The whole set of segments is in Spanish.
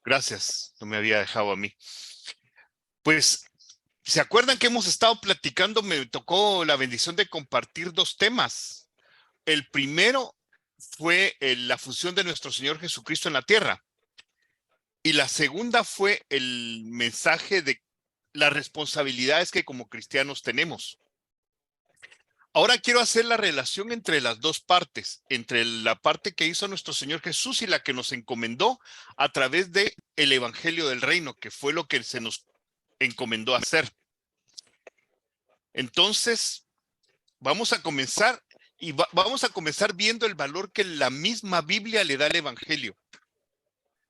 Gracias, no me había dejado a mí. Pues, ¿se acuerdan que hemos estado platicando? Me tocó la bendición de compartir dos temas. El primero fue la función de nuestro Señor Jesucristo en la tierra. Y la segunda fue el mensaje de las responsabilidades que como cristianos tenemos. Ahora quiero hacer la relación entre las dos partes, entre la parte que hizo nuestro Señor Jesús y la que nos encomendó a través de el Evangelio del Reino, que fue lo que se nos encomendó hacer. Entonces, vamos a comenzar y vamos a comenzar viendo el valor que la misma Biblia le da al Evangelio.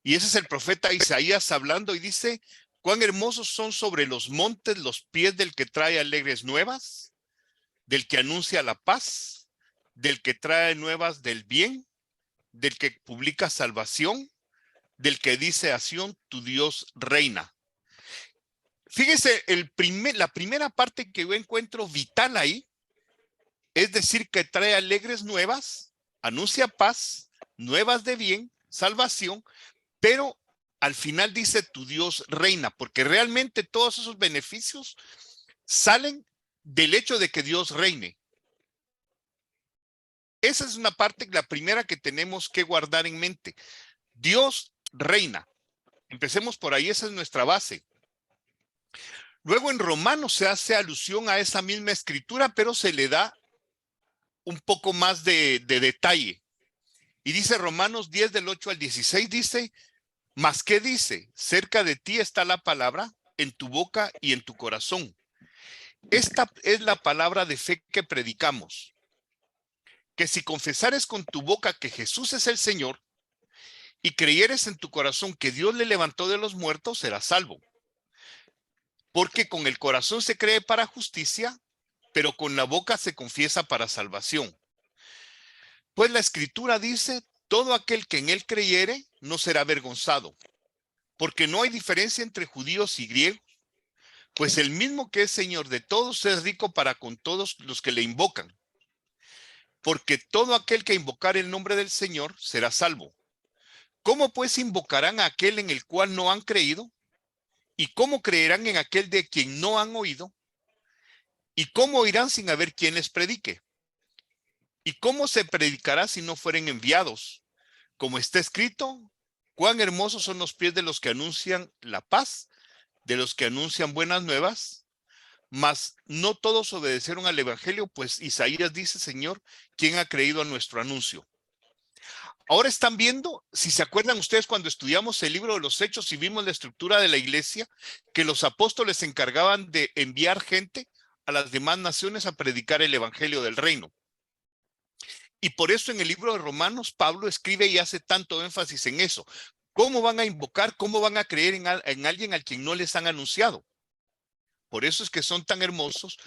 Y ese es el profeta Isaías hablando y dice: cuán hermosos son sobre los montes los pies del que trae alegres nuevas, del que anuncia la paz, del que trae nuevas del bien, del que publica salvación, del que dice a Sión, tu Dios reina. Fíjese, la primera parte que yo encuentro vital ahí, es decir, que trae alegres nuevas, anuncia paz, nuevas de bien, salvación, pero al final dice tu Dios reina, porque realmente todos esos beneficios salen del hecho de que Dios reine. Esa es una parte, la primera que tenemos que guardar en mente. Dios reina. Empecemos por ahí, esa es nuestra base. Luego en Romanos se hace alusión a esa misma escritura, pero se le da un poco más de detalle. Y dice Romanos 10 del 8 al 16, dice: ¿mas qué dice? Cerca de ti está la palabra, en tu boca y en tu corazón. Esta es la palabra de fe que predicamos, que si confesares con tu boca que Jesús es el Señor y creyeres en tu corazón que Dios le levantó de los muertos, serás salvo. Porque con el corazón se cree para justicia, pero con la boca se confiesa para salvación. Pues la Escritura dice: todo aquel que en él creyere no será avergonzado, porque no hay diferencia entre judíos y griegos, pues el mismo que es Señor de todos es rico para con todos los que le invocan. Porque todo aquel que invocar el nombre del Señor será salvo. ¿Cómo pues invocarán a aquel en el cual no han creído? ¿Y cómo creerán en aquel de quien no han oído? ¿Y cómo oirán sin haber quien les predique? ¿Y cómo se predicará si no fueren enviados? Como está escrito: cuán hermosos son los pies de los que anuncian la paz, de los que anuncian buenas nuevas. Mas no todos obedecieron al evangelio, pues Isaías dice: Señor, ¿quién ha creído a nuestro anuncio? Ahora están viendo, si se acuerdan ustedes cuando estudiamos el libro de los Hechos y vimos la estructura de la iglesia, que los apóstoles se encargaban de enviar gente a las demás naciones a predicar el evangelio del reino. Y por eso en el libro de Romanos, Pablo escribe y hace tanto énfasis en eso. ¿Cómo van a invocar, cómo van a creer en alguien al quien no les han anunciado? Por eso es que son tan hermosos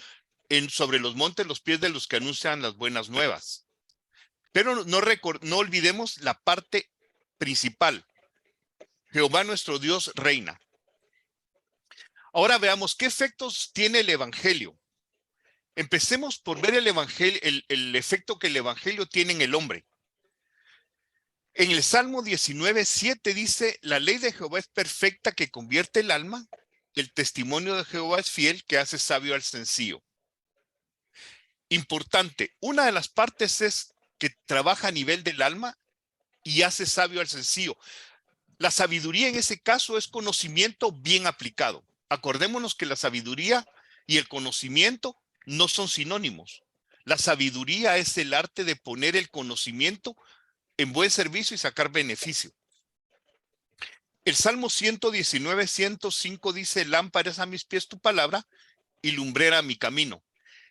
sobre los montes los pies de los que anuncian las buenas nuevas. Pero no olvidemos la parte principal. Jehová nuestro Dios reina. Ahora veamos qué efectos tiene el evangelio. Empecemos por ver el evangelio, el efecto que el evangelio tiene en el hombre. En el Salmo 19:7 dice: la ley de Jehová es perfecta, que convierte el alma. El testimonio de Jehová es fiel, que hace sabio al sencillo. Importante, una de las partes es que trabaja a nivel del alma y hace sabio al sencillo. La sabiduría en ese caso es conocimiento bien aplicado. Acordémonos que la sabiduría y el conocimiento no son sinónimos. La sabiduría es el arte de poner el conocimiento en buen servicio y sacar beneficio. El Salmo 119:105 dice: lámpara es a mis pies tu palabra y lumbrera a mi camino.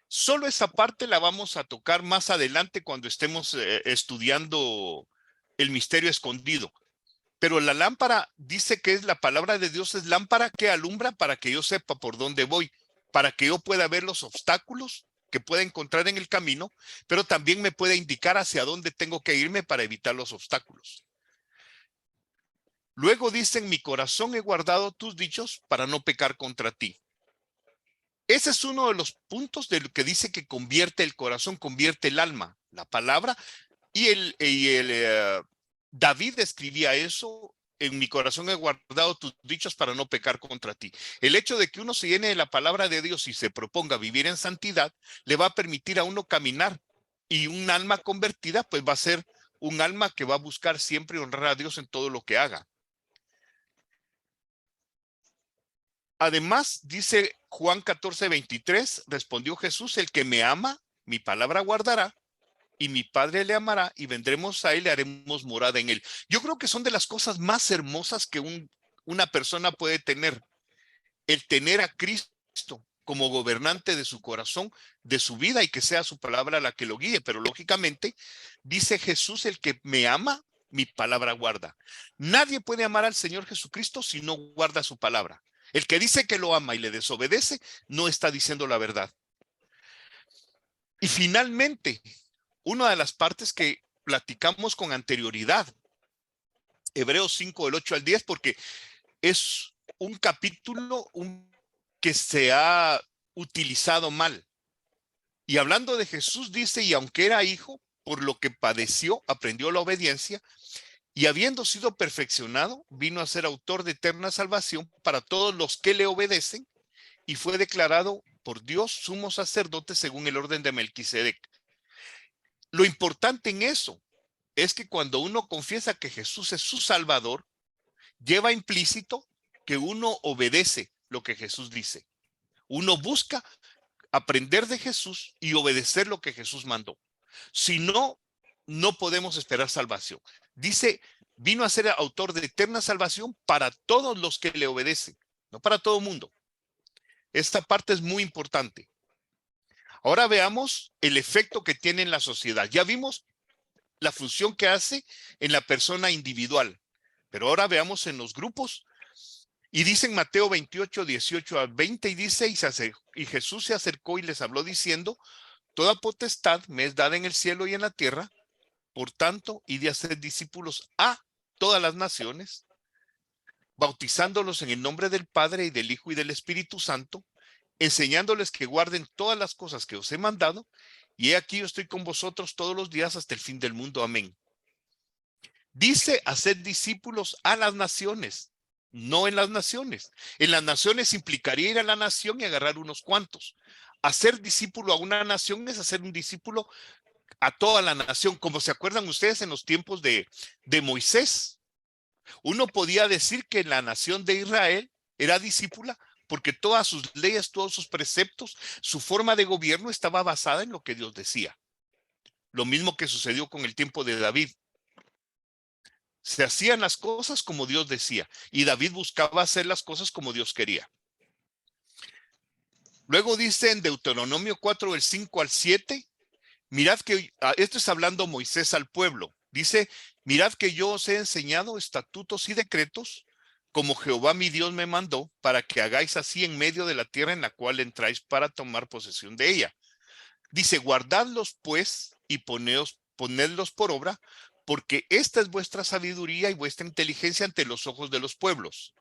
Solo esa parte la vamos a tocar más adelante cuando estemos estudiando el misterio escondido. Pero la lámpara dice que es la palabra de Dios, es lámpara que alumbra para que yo sepa por dónde voy, para que yo pueda ver los obstáculos que pueda encontrar en el camino, pero también me puede indicar hacia dónde tengo que irme para evitar los obstáculos. Luego dice: en mi corazón he guardado tus dichos para no pecar contra ti. Ese es uno de los puntos de lo que dice que convierte el corazón, convierte el alma, la palabra. Y David escribía eso en mi corazón he guardado tus dichos para no pecar contra ti. El hecho de que uno se llene de la palabra de Dios y se proponga vivir en santidad, le va a permitir a uno caminar. Y un alma convertida, pues va a ser un alma que va a buscar siempre honrar a Dios en todo lo que haga. Además, dice Juan 14:23, respondió Jesús, el que me ama, mi palabra guardará, y mi Padre le amará, y vendremos a él y haremos morada en él. Yo creo que son de las cosas más hermosas que una persona puede tener, el tener a Cristo como gobernante de su corazón, de su vida, y que sea su palabra la que lo guíe. Pero lógicamente, dice Jesús, el que me ama, mi palabra guarda. Nadie puede amar al Señor Jesucristo si no guarda su palabra. El que dice que lo ama y le desobedece, no está diciendo la verdad. Y finalmente, una de las partes que platicamos con anterioridad, Hebreos 5, del 8 al 10, porque es un capítulo que se ha utilizado mal. Y hablando de Jesús, dice, y aunque era hijo, por lo que padeció, aprendió la obediencia, y habiendo sido perfeccionado, vino a ser autor de eterna salvación para todos los que le obedecen, y fue declarado por Dios sumo sacerdote según el orden de Melquisedec. Lo importante en eso es que cuando uno confiesa que Jesús es su Salvador, lleva implícito que uno obedece lo que Jesús dice. Uno busca aprender de Jesús y obedecer lo que Jesús mandó. Si no, no podemos esperar salvación. Dice, vino a ser autor de eterna salvación para todos los que le obedecen, no para todo el mundo. Esta parte es muy importante. Ahora veamos el efecto que tiene en la sociedad. Ya vimos la función que hace en la persona individual, pero ahora veamos en los grupos. Y dice en Mateo 28, 18 a 20, y dice, y Jesús se acercó y les habló diciendo, toda potestad me es dada en el cielo y en la tierra, por tanto, id a hacer discípulos a todas las naciones, bautizándolos en el nombre del Padre y del Hijo y del Espíritu Santo, enseñándoles que guarden todas las cosas que os he mandado, y he aquí yo estoy con vosotros todos los días hasta el fin del mundo. Amén. Dice hacer discípulos a las naciones, no en las naciones. En las naciones implicaría ir a la nación y agarrar unos cuantos. Hacer discípulo a una nación es hacer un discípulo a toda la nación, como se acuerdan ustedes en los tiempos de Moisés. Uno podía decir que la nación de Israel era discípula porque todas sus leyes, todos sus preceptos, su forma de gobierno estaba basada en lo que Dios decía. Lo mismo que sucedió con el tiempo de David. Se hacían las cosas como Dios decía y David buscaba hacer las cosas como Dios quería. Luego dice en Deuteronomio 4, del 5 al 7, mirad que, esto es hablando Moisés al pueblo, dice, mirad que yo os he enseñado estatutos y decretos, como Jehová mi Dios me mandó, para que hagáis así en medio de la tierra en la cual entráis para tomar posesión de ella. Dice, guardadlos pues y ponedlos por obra, porque esta es vuestra sabiduría y vuestra inteligencia ante los ojos de los pueblos,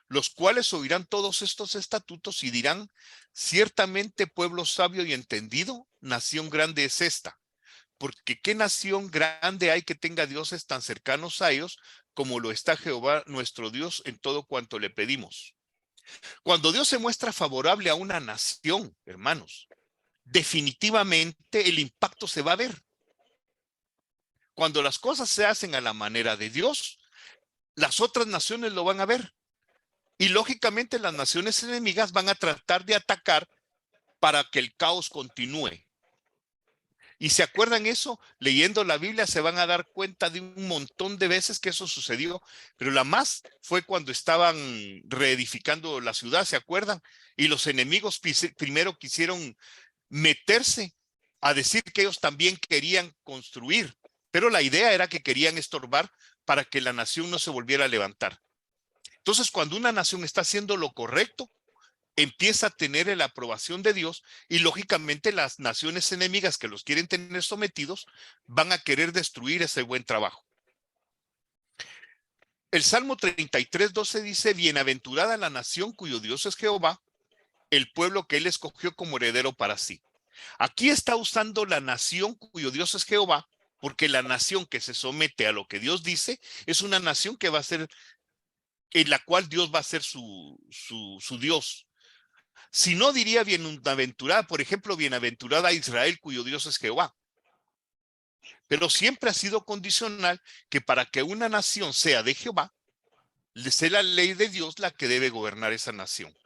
los cuales oirán todos estos estatutos y dirán, ciertamente pueblo sabio y entendido, nación grande es esta, porque qué nación grande hay que tenga dioses tan cercanos a ellos como lo está Jehová nuestro Dios en todo cuanto le pedimos. Cuando Dios se muestra favorable a una nación, hermanos, definitivamente el impacto se va a ver. Cuando las cosas se hacen a la manera de Dios, las otras naciones lo van a ver. Y lógicamente las naciones enemigas van a tratar de atacar para que el caos continúe. Y se acuerdan eso, leyendo la Biblia se van a dar cuenta de un montón de veces que eso sucedió, pero la más fue cuando estaban reedificando la ciudad, ¿se acuerdan? Y los enemigos primero quisieron meterse a decir que ellos también querían construir, pero la idea era que querían estorbar para que la nación no se volviera a levantar. Entonces, cuando una nación está haciendo lo correcto, empieza a tener la aprobación de Dios y lógicamente las naciones enemigas que los quieren tener sometidos van a querer destruir ese buen trabajo. El Salmo 33, 12 dice, bienaventurada la nación cuyo Dios es Jehová, el pueblo que él escogió como heredero para sí. Aquí está usando la nación cuyo Dios es Jehová, porque la nación que se somete a lo que Dios dice es una nación que va a ser, en la cual Dios va a ser su Dios. Si no, diría bienaventurada, por ejemplo, bienaventurada Israel, cuyo Dios es Jehová. Pero siempre ha sido condicional que para que una nación sea de Jehová, sea la ley de Dios la que debe gobernar esa nación.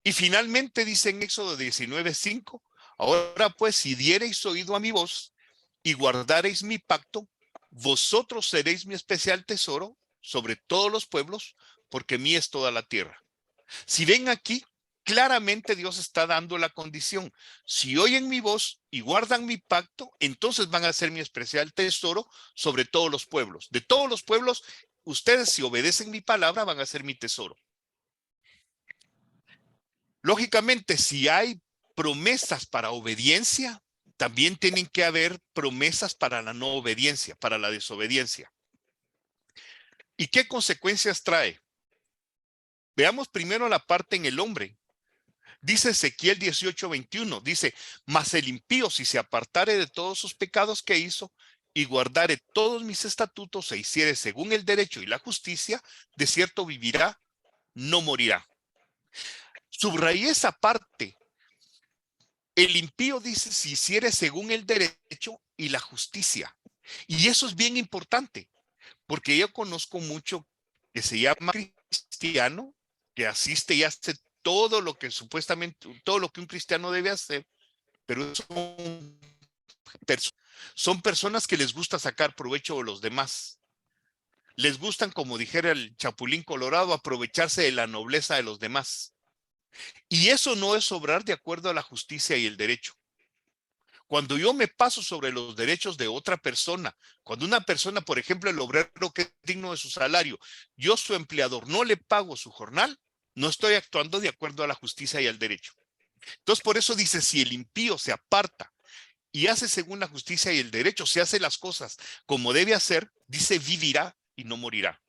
Y finalmente dice en Éxodo 19:5, ahora pues si diereis oído a mi voz y guardareis mi pacto, vosotros seréis mi especial tesoro sobre todos los pueblos, porque mí es toda la tierra. Si ven aquí, claramente Dios está dando la condición. Si oyen mi voz y guardan mi pacto, entonces van a ser mi especial tesoro sobre todos los pueblos. De todos los pueblos, ustedes si obedecen mi palabra van a ser mi tesoro. Lógicamente, si hay promesas para obediencia, también tienen que haber promesas para la no obediencia, para la desobediencia. ¿Y qué consecuencias trae? Veamos primero la parte en el hombre. Dice Ezequiel 18:21, dice, mas el impío si se apartare de todos sus pecados que hizo y guardare todos mis estatutos e hiciere según el derecho y la justicia, de cierto vivirá, no morirá. Subrayé esa parte. El impío dice si hiciere según el derecho y la justicia. Y eso es bien importante, porque yo conozco mucho que se llama cristiano, que asiste y hace todo lo que supuestamente, todo lo que un cristiano debe hacer, pero son personas que les gusta sacar provecho de los demás. Les gustan, como dijera el Chapulín Colorado, aprovecharse de la nobleza de los demás. Y eso no es obrar de acuerdo a la justicia y el derecho. Cuando yo me paso sobre los derechos de otra persona, cuando una persona, por ejemplo, el obrero que es digno de su salario, yo su empleador no le pago su jornal, no estoy actuando de acuerdo a la justicia y al derecho. Entonces, por eso dice, si el impío se aparta y hace según la justicia y el derecho, se hace las cosas como debe hacer, dice, vivirá y no morirá.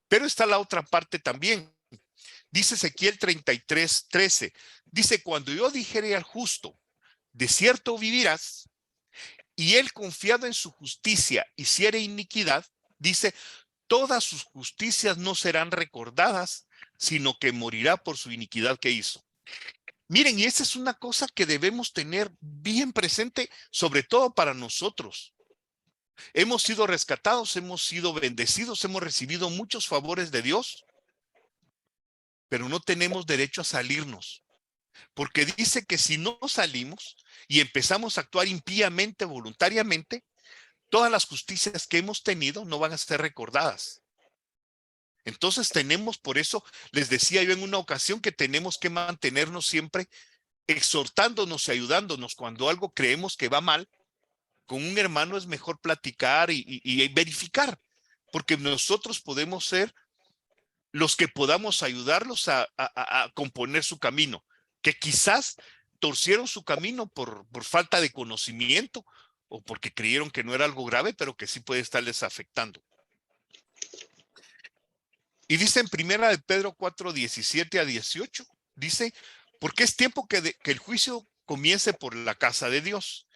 Pero está la otra parte también. Dice Ezequiel 33:13. Dice, cuando yo dijere al justo, de cierto vivirás, y él confiado en su justicia hiciere iniquidad, dice, todas sus justicias no serán recordadas, sino que morirá por su iniquidad que hizo. Miren, y esa es una cosa que debemos tener bien presente, sobre todo para nosotros. Hemos sido rescatados, hemos sido bendecidos, hemos recibido muchos favores de Dios, pero no tenemos derecho a salirnos, porque dice que si no salimos y empezamos a actuar impíamente, voluntariamente, todas las justicias que hemos tenido no van a ser recordadas. Entonces tenemos, por eso les decía yo en una ocasión que tenemos que mantenernos siempre exhortándonos y ayudándonos cuando algo creemos que va mal. Con un hermano es mejor platicar y verificar, porque nosotros podemos ser los que podamos ayudarlos a componer su camino, que quizás torcieron su camino por falta de conocimiento o porque creyeron que no era algo grave, pero que sí puede estarles afectando. Y dice en primera de Pedro 4:17-18, dice, porque es tiempo que el juicio comience por la casa de Dios.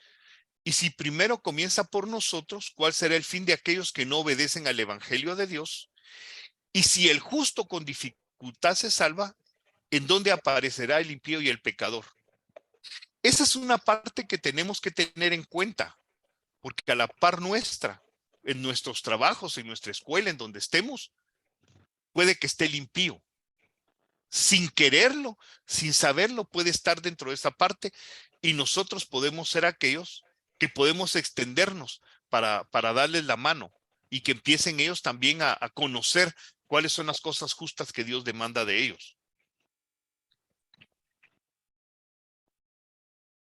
Y si primero comienza por nosotros, ¿cuál será el fin de aquellos que no obedecen al evangelio de Dios? Y si el justo con dificultad se salva, ¿en dónde aparecerá el impío y el pecador? Esa es una parte que tenemos que tener en cuenta, porque a la par nuestra, en nuestros trabajos, en nuestra escuela, en donde estemos, puede que esté el impío. Sin quererlo, sin saberlo, puede estar dentro de esa parte y nosotros podemos ser aquellos que podemos extendernos para darles la mano y que empiecen ellos también a conocer cuáles son las cosas justas que Dios demanda de ellos.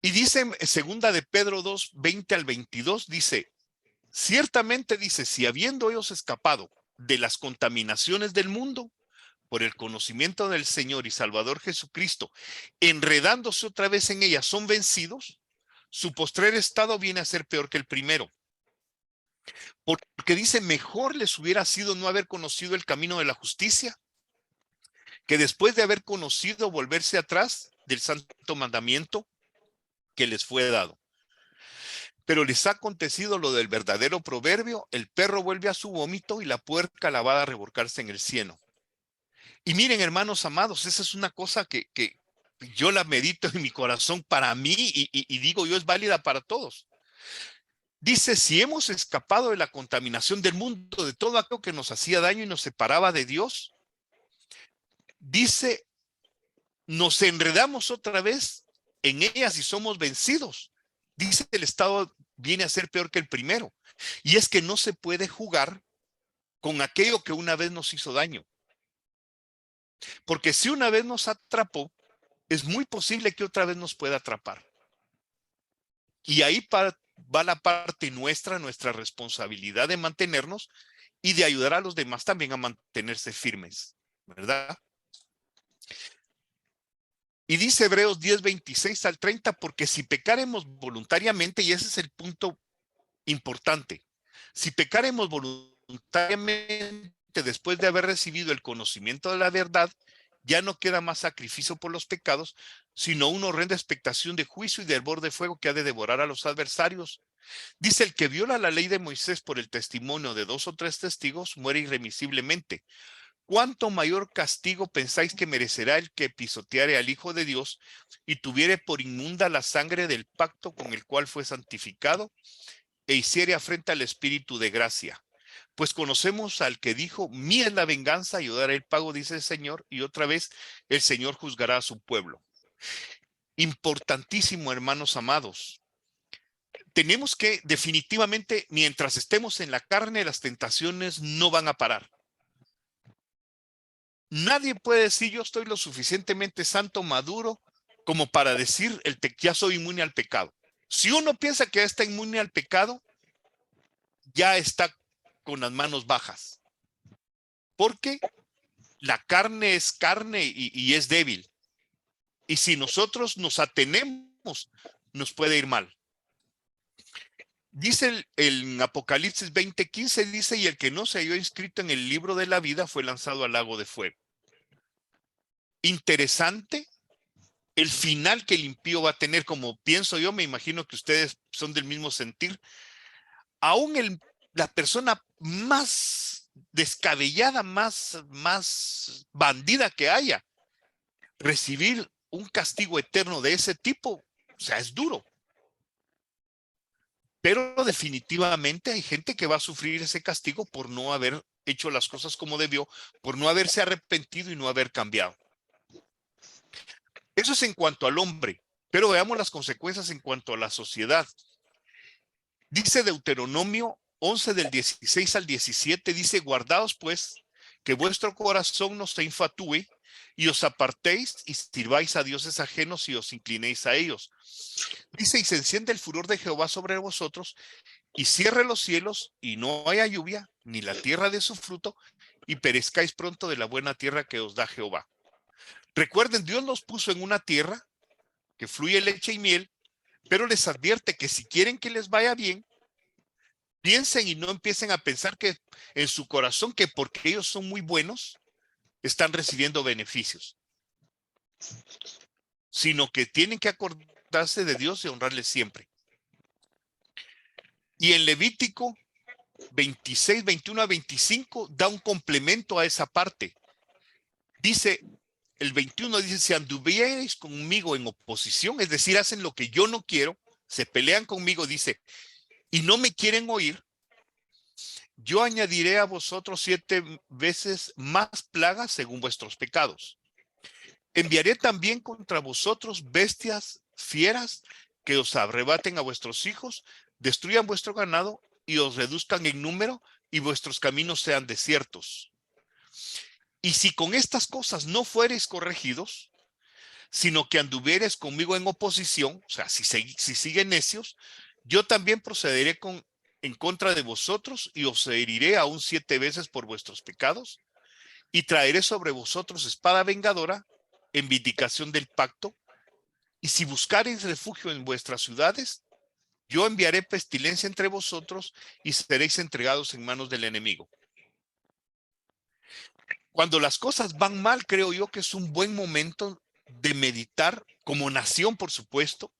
Y dice en segunda de Pedro 2:20-22, dice, ciertamente dice, si habiendo ellos escapado de las contaminaciones del mundo, por el conocimiento del Señor y Salvador Jesucristo, enredándose otra vez en ellas, son vencidos, su postrer estado viene a ser peor que el primero. Porque dice, mejor les hubiera sido no haber conocido el camino de la justicia, que después de haber conocido volverse atrás del santo mandamiento que les fue dado. Pero les ha acontecido lo del verdadero proverbio: el perro vuelve a su vómito y la puerca lavada a revolcarse en el cieno. Y miren, hermanos amados, esa es una cosa que yo la medito en mi corazón para mí y digo yo es válida para todos. Dice, si hemos escapado de la contaminación del mundo, de todo aquello que nos hacía daño y nos separaba de Dios, dice, nos enredamos otra vez en ellas y somos vencidos. Dice, el estado viene a ser peor que el primero. Y es que no se puede jugar con aquello que una vez nos hizo daño. Porque si una vez nos atrapó, es muy posible que otra vez nos pueda atrapar. Y ahí va la parte nuestra, nuestra responsabilidad de mantenernos y de ayudar a los demás también a mantenerse firmes, ¿verdad? Y dice Hebreos 10, 26 al 30, porque si pecaremos voluntariamente, y ese es el punto importante, si pecaremos voluntariamente después de haber recibido el conocimiento de la verdad, ya no queda más sacrificio por los pecados, sino una horrenda expectación de juicio y de hervor de fuego que ha de devorar a los adversarios. Dice, el que viola la ley de Moisés por el testimonio de 2 o 3 testigos muere irremisiblemente. ¿Cuánto mayor castigo pensáis que merecerá el que pisoteare al Hijo de Dios y tuviere por inmunda la sangre del pacto con el cual fue santificado e hiciere afrenta al Espíritu de gracia? Pues conocemos al que dijo, mía es la venganza, yo daré el pago, dice el Señor, y otra vez el Señor juzgará a su pueblo. Importantísimo, hermanos amados. Tenemos que definitivamente, mientras estemos en la carne, las tentaciones no van a parar. Nadie puede decir yo estoy lo suficientemente santo, maduro, como para decir ya soy inmune al pecado. Si uno piensa que ya está inmune al pecado, ya está con las manos bajas. Porque la carne es carne y es débil. Y si nosotros nos atenemos, nos puede ir mal. Dice el Apocalipsis 20:15, dice, y el que no se halló inscrito en el libro de la vida fue lanzado al lago de fuego. Interesante el final que el impío va a tener, como pienso yo, me imagino que ustedes son del mismo sentir. Aún la persona más descabellada, más bandida que haya, recibir un castigo eterno de ese tipo, o sea, es duro. Pero definitivamente hay gente que va a sufrir ese castigo por no haber hecho las cosas como debió, por no haberse arrepentido y no haber cambiado. Eso es en cuanto al hombre, pero veamos las consecuencias en cuanto a la sociedad. Dice Deuteronomio 11 del 16 al 17, dice, guardaos pues que vuestro corazón no se infatúe y os apartéis y sirváis a dioses ajenos y os inclinéis a ellos. Dice, y se enciende el furor de Jehová sobre vosotros y cierre los cielos y no haya lluvia, ni la tierra de su fruto, y perezcáis pronto de la buena tierra que os da Jehová. Recuerden, Dios los puso en una tierra que fluye leche y miel, pero les advierte que si quieren que les vaya bien, piensen y no empiecen a pensar que en su corazón que porque ellos son muy buenos, están recibiendo beneficios, sino que tienen que acordarse de Dios y honrarle siempre. Y en Levítico 26, 21 a 25 da un complemento a esa parte. Dice, el 21 dice, si anduvierais conmigo en oposición, es decir, hacen lo que yo no quiero, se pelean conmigo, dice, y no me quieren oír, yo añadiré a vosotros 7 veces más plagas según vuestros pecados. Enviaré también contra vosotros bestias fieras que os arrebaten a vuestros hijos, destruyan vuestro ganado y os reduzcan en número y vuestros caminos sean desiertos. Y si con estas cosas no fuereis corregidos, sino que anduviereis conmigo en oposición, o sea, si siguen necios, yo también procederé en contra de vosotros y os heriré aún 7 veces por vuestros pecados y traeré sobre vosotros espada vengadora en vindicación del pacto. Y si buscareis refugio en vuestras ciudades, yo enviaré pestilencia entre vosotros y seréis entregados en manos del enemigo. Cuando las cosas van mal, creo yo que es un buen momento de meditar como nación, por supuesto,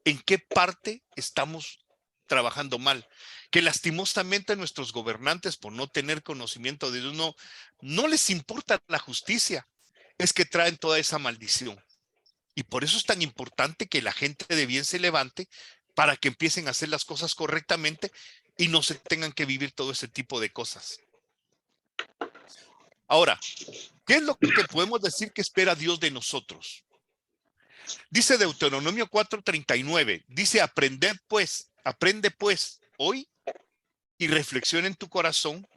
en qué parte estamos trabajando mal, que lastimosamente nuestros gobernantes, por no tener conocimiento de Dios, no les importa la justicia, es que traen toda esa maldición. Y por eso es tan importante que la gente de bien se levante para que empiecen a hacer las cosas correctamente y no se tengan que vivir todo ese tipo de cosas. Ahora, ¿qué es lo que podemos decir que espera Dios de nosotros? Dice Deuteronomio 4:39, dice, aprende pues hoy y reflexiona en tu corazón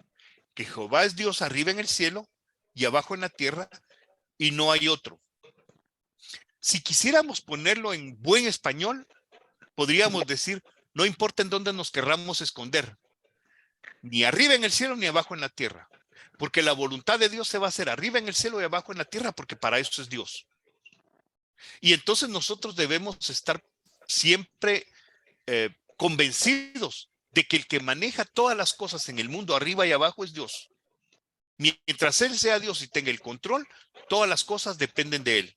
que Jehová es Dios arriba en el cielo y abajo en la tierra y no hay otro. Si quisiéramos ponerlo en buen español, podríamos decir, no importa en dónde nos querramos esconder, ni arriba en el cielo ni abajo en la tierra, porque la voluntad de Dios se va a hacer arriba en el cielo y abajo en la tierra, porque para eso es Dios. Y entonces nosotros debemos estar siempre convencidos de que el que maneja todas las cosas en el mundo arriba y abajo es Dios. Mientras Él sea Dios y tenga el control, todas las cosas dependen de Él.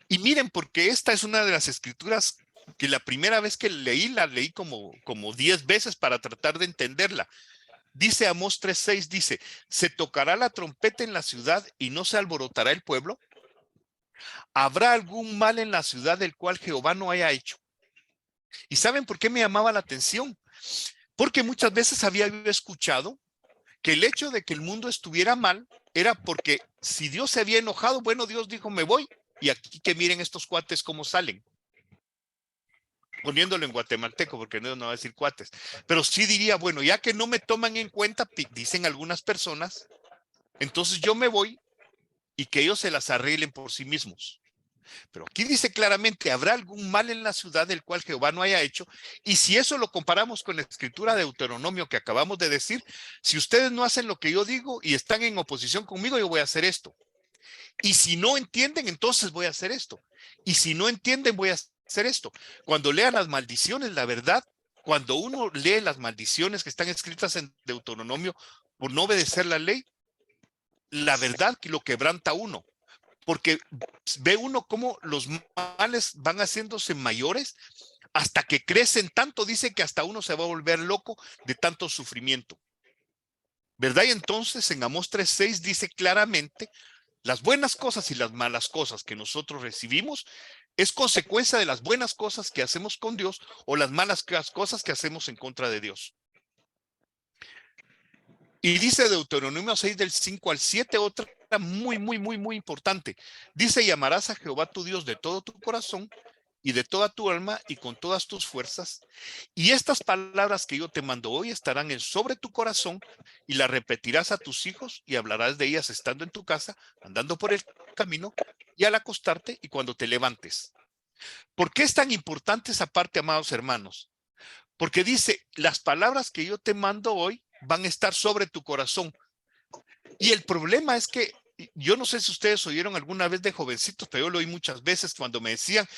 Y miren, porque esta es una de las escrituras que la primera vez que la leí como 10 veces para tratar de entenderla. Dice Amós 3:6, dice, ¿se tocará la trompeta en la ciudad y no se alborotará el pueblo? ¿Habrá algún mal en la ciudad del cual Jehová no haya hecho? ¿Y saben por qué me llamaba la atención? Porque muchas veces había escuchado que el hecho de que el mundo estuviera mal era porque si Dios se había enojado, bueno, Dios dijo, me voy. Y aquí que miren estos cuates cómo salen. Poniéndolo en guatemalteco, porque no va a decir cuates. Pero sí diría, bueno, ya que no me toman en cuenta, dicen algunas personas, entonces yo me voy y que ellos se las arreglen por sí mismos. Pero aquí dice claramente, habrá algún mal en la ciudad del cual Jehová no haya hecho. Y si eso lo comparamos con la escritura de Deuteronomio que acabamos de decir, si ustedes no hacen lo que yo digo y están en oposición conmigo, yo voy a hacer esto. Y si no entienden, entonces voy a hacer esto. Y si no entienden, voy a hacer esto. Cuando lean las maldiciones, la verdad, cuando uno lee las maldiciones que están escritas en Deuteronomio por no obedecer la ley, la verdad que lo quebranta uno. Porque ve uno cómo los males van haciéndose mayores hasta que crecen tanto, dice que hasta uno se va a volver loco de tanto sufrimiento. ¿Verdad? Y entonces en Amós 3:6 dice claramente, las buenas cosas y las malas cosas que nosotros recibimos es consecuencia de las buenas cosas que hacemos con Dios o las malas cosas que hacemos en contra de Dios. Y dice Deuteronomio 6 del 5 al 7, otra muy importante. Dice, y amarás a Jehová tu Dios de todo tu corazón y de toda tu alma y con todas tus fuerzas. Y estas palabras que yo te mando hoy estarán sobre tu corazón y las repetirás a tus hijos y hablarás de ellas estando en tu casa, andando por el camino y al acostarte y cuando te levantes. ¿Por qué es tan importante esa parte, amados hermanos? Porque dice, las palabras que yo te mando hoy van a estar sobre tu corazón. Y el problema es que yo no sé si ustedes oyeron alguna vez de jovencitos, pero yo lo oí muchas veces cuando me decían,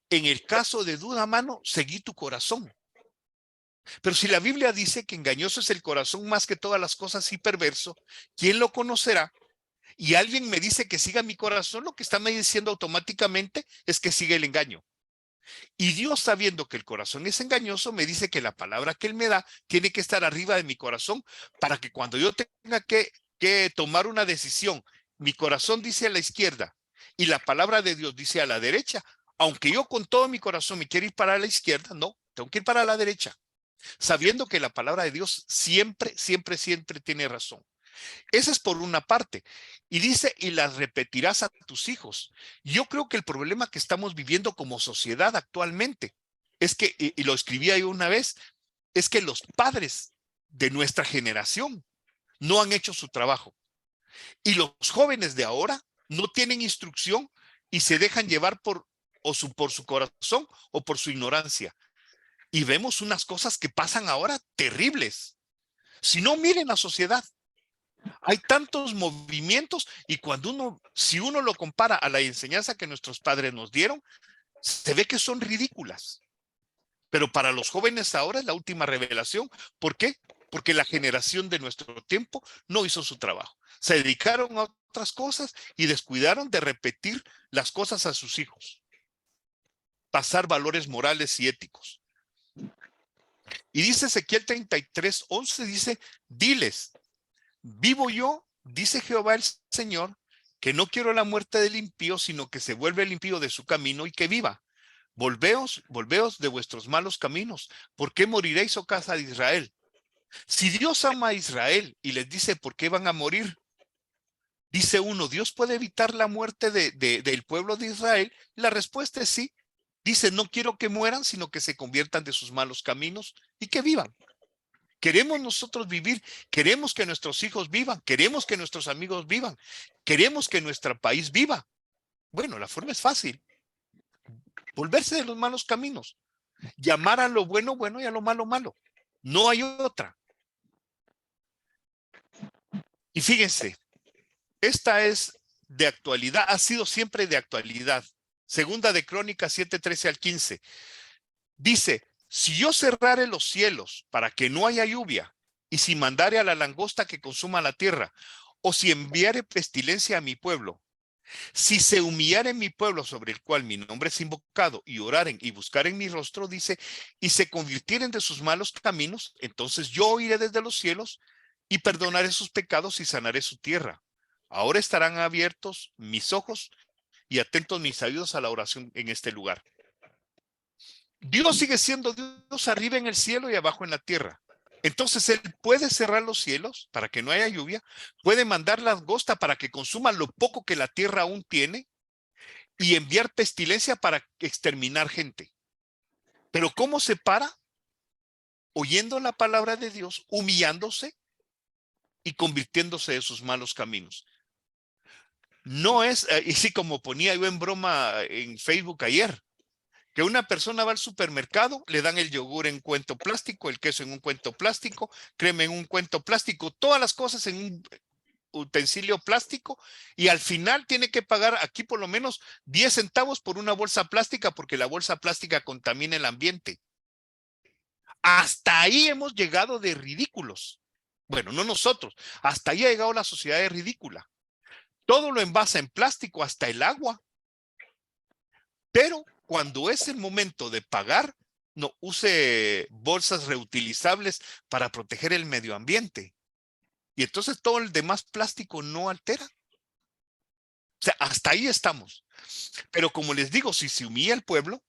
en el caso de duda, mano, seguí tu corazón. Pero si la Biblia dice que engañoso es el corazón más que todas las cosas y perverso, ¿quién lo conocerá? Y alguien me dice que siga mi corazón, lo que está me diciendo automáticamente es que sigue el engaño. Y Dios, sabiendo que el corazón es engañoso, me dice que la palabra que Él me da tiene que estar arriba de mi corazón para que cuando yo tenga que tomar una decisión, mi corazón dice a la izquierda y la palabra de Dios dice a la derecha, aunque yo con todo mi corazón me quiera ir para la izquierda, no, tengo que ir para la derecha, sabiendo que la palabra de Dios siempre tiene razón. Esa es por una parte. Y dice, y las repetirás a tus hijos. Yo creo que el problema que estamos viviendo como sociedad actualmente es que, y lo escribí ahí una vez, es que los padres de nuestra generación no han hecho su trabajo. Y los jóvenes de ahora no tienen instrucción y se dejan llevar por su corazón o por su ignorancia. Y vemos unas cosas que pasan ahora terribles. Si no, miren la sociedad. Hay tantos movimientos y si uno lo compara a la enseñanza que nuestros padres nos dieron, se ve que son ridículas. Pero para los jóvenes ahora es la última revelación. ¿Por qué? Porque la generación de nuestro tiempo no hizo su trabajo. Se dedicaron a otras cosas y descuidaron de repetir las cosas a sus hijos. Pasar valores morales y éticos. Y dice Ezequiel 33:11, dice, diles, vivo yo, dice Jehová el Señor, que no quiero la muerte del impío, sino que se vuelve el impío de su camino y que viva. Volveos, volveos de vuestros malos caminos. ¿Por qué moriréis, oh casa de Israel? Si Dios ama a Israel y les dice por qué van a morir, dice uno, ¿Dios puede evitar la muerte del pueblo de Israel? La respuesta es sí. Dice, no quiero que mueran, sino que se conviertan de sus malos caminos y que vivan. Queremos nosotros vivir, queremos que nuestros hijos vivan, queremos que nuestros amigos vivan, queremos que nuestro país viva. Bueno, la forma es fácil, volverse de los malos caminos, llamar a lo bueno bueno y a lo malo malo. No hay otra. Y fíjense, esta es de actualidad, ha sido siempre de actualidad. Segunda de Crónicas 7:13-15. Dice, si yo cerrare los cielos para que no haya lluvia, y si mandare a la langosta que consuma la tierra, o si enviare pestilencia a mi pueblo, si se humillare mi pueblo sobre el cual mi nombre es invocado, y oraren y buscaren mi rostro, dice, y se convirtieren de sus malos caminos, entonces yo oiré desde los cielos y perdonaré sus pecados y sanaré su tierra. Ahora estarán abiertos mis ojos y atentos mis oídos a la oración en este lugar. Dios sigue siendo Dios arriba en el cielo y abajo en la tierra. Entonces Él puede cerrar los cielos para que no haya lluvia, puede mandar langosta para que consuma lo poco que la tierra aún tiene y enviar pestilencia para exterminar gente. Pero ¿cómo se para? Oyendo la palabra de Dios, humillándose y convirtiéndose de sus malos caminos. No es, y sí, como ponía yo en broma en Facebook ayer, que una persona va al supermercado, le dan el yogur en cuento plástico, el queso en un cuento plástico, crema en un cuento plástico, todas las cosas en un utensilio plástico, y al final tiene que pagar aquí por lo menos 10 centavos por una bolsa plástica porque la bolsa plástica contamina el ambiente. Hasta ahí hemos llegado de ridículos. Bueno, no nosotros, hasta ahí ha llegado la sociedad de ridícula. Todo lo envasa en plástico, hasta el agua. Pero cuando es el momento de pagar, no use bolsas reutilizables para proteger el medio ambiente. Y entonces todo el demás plástico no altera. O sea, hasta ahí estamos. Pero como les digo, si se humilla el pueblo,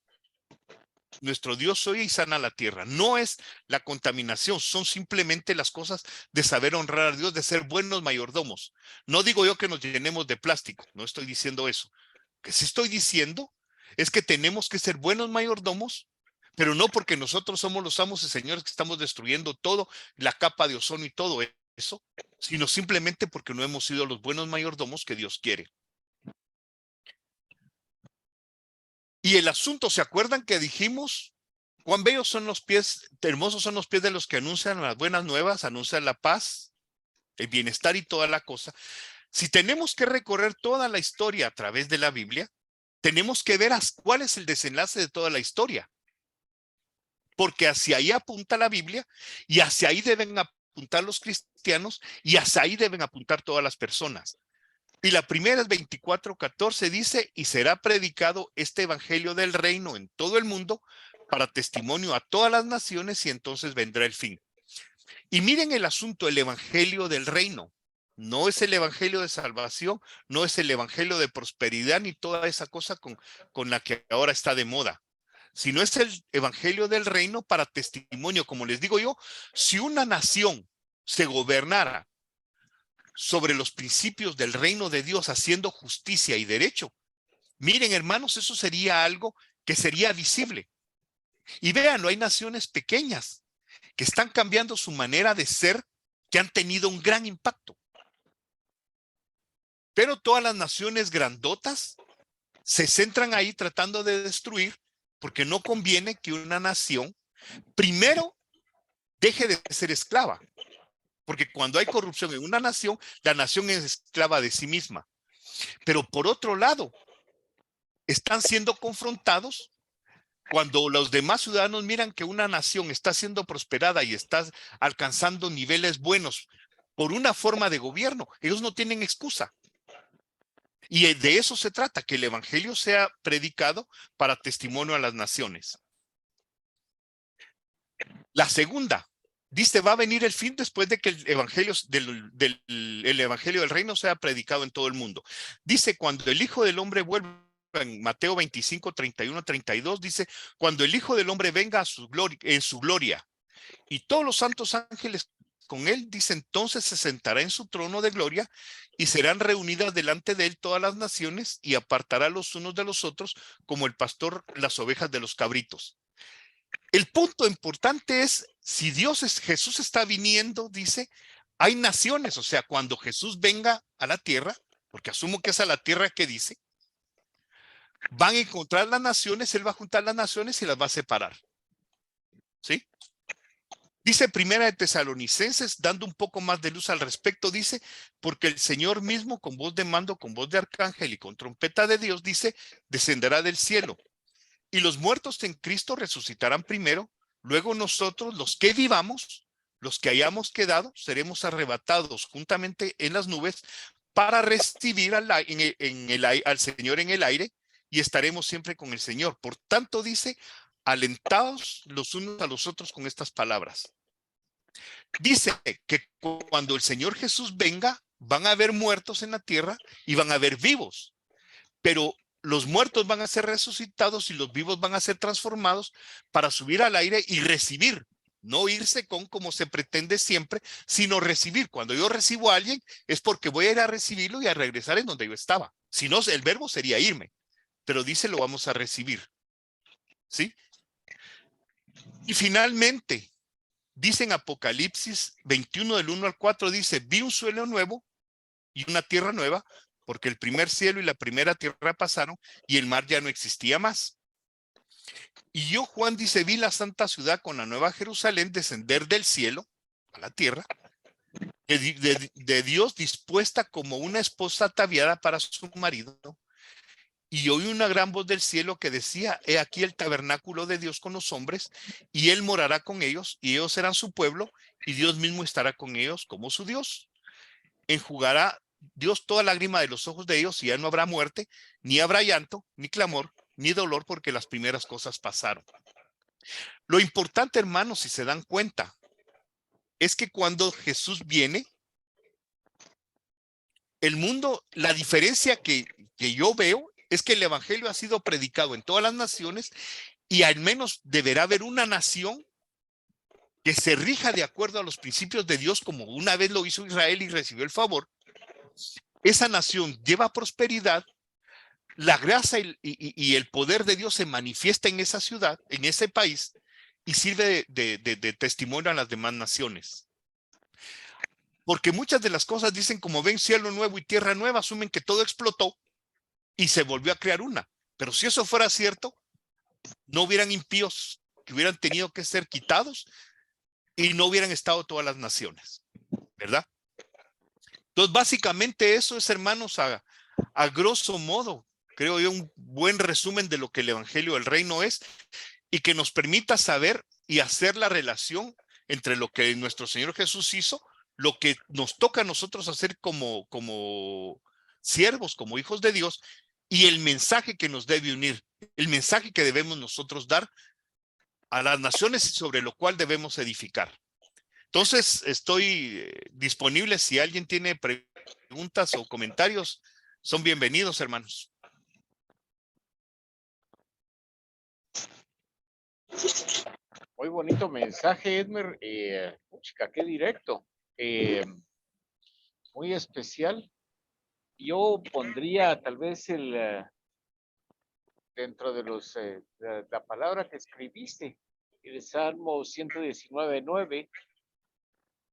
nuestro Dios oye y sana la tierra. No es la contaminación, son simplemente las cosas de saber honrar a Dios, de ser buenos mayordomos. No digo yo que nos llenemos de plástico, no estoy diciendo eso. Lo que sí estoy diciendo es que tenemos que ser buenos mayordomos, pero no porque nosotros somos los amos y señores que estamos destruyendo todo, la capa de ozono y todo eso, sino simplemente porque no hemos sido los buenos mayordomos que Dios quiere. Y el asunto, ¿se acuerdan que dijimos? Cuán bellos son los pies, hermosos son los pies de los que anuncian las buenas nuevas, anuncian la paz, el bienestar y toda la cosa. Si tenemos que recorrer toda la historia a través de la Biblia, tenemos que ver cuál es el desenlace de toda la historia. Porque hacia ahí apunta la Biblia y hacia ahí deben apuntar los cristianos y hacia ahí deben apuntar todas las personas. Y la primera es 24:14, dice, y será predicado este evangelio del reino en todo el mundo para testimonio a todas las naciones y entonces vendrá el fin. Y miren el asunto, el evangelio del reino. No es el evangelio de salvación, no es el evangelio de prosperidad ni toda esa cosa con la que ahora está de moda, sino es el evangelio del reino para testimonio. Como les digo yo, si una nación se gobernara sobre los principios del reino de Dios haciendo justicia y derecho, miren hermanos, eso sería algo que sería visible. Y vean, hay naciones pequeñas que están cambiando su manera de ser, que han tenido un gran impacto. Pero todas las naciones grandotas se centran ahí tratando de destruir, porque no conviene que una nación primero deje de ser esclava. Porque cuando hay corrupción en una nación, la nación es esclava de sí misma. Pero por otro lado, están siendo confrontados cuando los demás ciudadanos miran que una nación está siendo prosperada y está alcanzando niveles buenos por una forma de gobierno. Ellos no tienen excusa. Y de eso se trata, que el evangelio sea predicado para testimonio a las naciones. La segunda, dice, va a venir el fin después de que el evangelio el evangelio del reino sea predicado en todo el mundo. Dice, cuando el Hijo del Hombre vuelva, en Mateo 25, 31, 32, dice, cuando el Hijo del Hombre venga a su gloria, en su gloria, y todos los santos ángeles con él, dice, entonces se sentará en su trono de gloria y serán reunidas delante de él todas las naciones y apartará los unos de los otros como el pastor las ovejas de los cabritos. El punto importante es, si Jesús está viniendo, dice, hay naciones, o sea, cuando Jesús venga a la tierra, porque asumo que es a la tierra que dice, van a encontrar las naciones, él va a juntar las naciones y las va a separar. ¿Sí? Dice Primera de Tesalonicenses, dando un poco más de luz al respecto, dice, porque el Señor mismo, con voz de mando, con voz de arcángel y con trompeta de Dios, dice, descenderá del cielo. Y los muertos en Cristo resucitarán primero, luego nosotros, los que vivamos, los que hayamos quedado, seremos arrebatados juntamente en las nubes para recibir al Señor en el aire y estaremos siempre con el Señor. Por tanto, dice, alentados los unos a los otros con estas palabras. Dice que cuando el Señor Jesús venga, van a haber muertos en la tierra y van a haber vivos, pero los muertos van a ser resucitados y los vivos van a ser transformados para subir al aire y recibir, no irse con como se pretende siempre, sino recibir. Cuando yo recibo a alguien es porque voy a ir a recibirlo y a regresar en donde yo estaba. Si no, el verbo sería irme, pero dice lo vamos a recibir. ¿Sí? Y finalmente, dice en Apocalipsis 21 del 1 al 4, dice, vi un suelo nuevo y una tierra nueva, porque el primer cielo y la primera tierra pasaron y el mar ya no existía más. Y yo, Juan, dice, vi la santa ciudad con la nueva Jerusalén descender del cielo a la tierra, de Dios, dispuesta como una esposa ataviada para su marido. Y oí una gran voz del cielo que decía, he aquí el tabernáculo de Dios con los hombres, y él morará con ellos, y ellos serán su pueblo, y Dios mismo estará con ellos como su Dios. Enjugará Dios toda lágrima de los ojos de ellos, y ya no habrá muerte, ni habrá llanto, ni clamor, ni dolor, porque las primeras cosas pasaron. Lo importante, hermanos, si se dan cuenta, es que cuando Jesús viene, el mundo, la diferencia que yo veo es que el evangelio ha sido predicado en todas las naciones y al menos deberá haber una nación que se rija de acuerdo a los principios de Dios, como una vez lo hizo Israel y recibió el favor. Esa nación lleva prosperidad, la gracia y el poder de Dios se manifiesta en esa ciudad, en ese país, y sirve de testimonio a las demás naciones. Porque muchas de las cosas dicen, como ven cielo nuevo y tierra nueva, asumen que todo explotó y se volvió a crear una. Pero si eso fuera cierto, no hubieran impíos que hubieran tenido que ser quitados y no hubieran estado todas las naciones, ¿verdad? Entonces, básicamente eso es, hermanos, a grosso modo, creo yo, un buen resumen de lo que el Evangelio del Reino es y que nos permita saber y hacer la relación entre lo que nuestro Señor Jesús hizo, lo que nos toca a nosotros hacer como siervos, como hijos de Dios, y el mensaje que nos debe unir, el mensaje que debemos nosotros dar a las naciones y sobre lo cual debemos edificar. Entonces, estoy disponible si alguien tiene preguntas o comentarios, son bienvenidos, hermanos. Muy bonito mensaje, Edmer. Chica, qué directo. Muy especial. Yo pondría tal vez dentro de la palabra que escribiste, el Salmo 119:9,